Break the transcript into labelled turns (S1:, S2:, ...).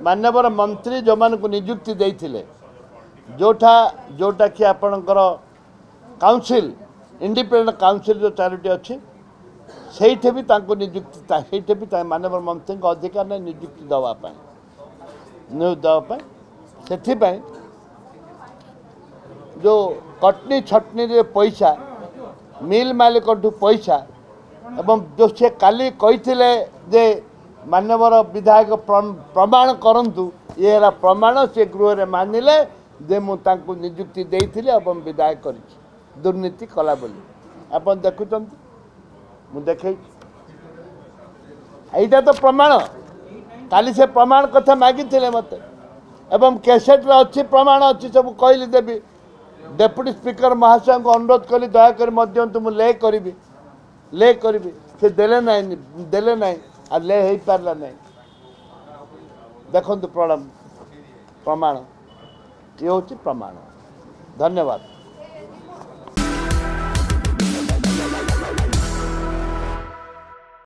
S1: माननीय मंत्री जो मान को नियुक्ति देते जोटा जोटा कि आपणकर काउंसिल इंडिपेंडेंट काउंसिल जो चारोटी अच्छी से भी नियुक्ति से भी माननीय मंत्री अधिकार नहीं नियुक्ति दवापाई से जो कटनी छटनी रे पैसा मिल मालिक पैसा एवं जो से काली कही जे माननीय विधायक प्रमाण करंतु ये प्रमाण से गृह में मानिले जे मुझे नियुक्ति देती एवं विधायक कर दुर्नीति कला बोली आप देखुं मुझे देखे यहीटा तो प्रमाण काली से प्रमाण कथा मागिले मत एवं कैसेट अच्छी प्रमाण अच्छी सब कहली देवी डेप्यूटी स्पीकर महाशय को अनुरोध कली दयाक ले करी से देले ना आ ले हो पारा नहीं देखो प्रमाण ये हूँ प्रमाण। धन्यवाद।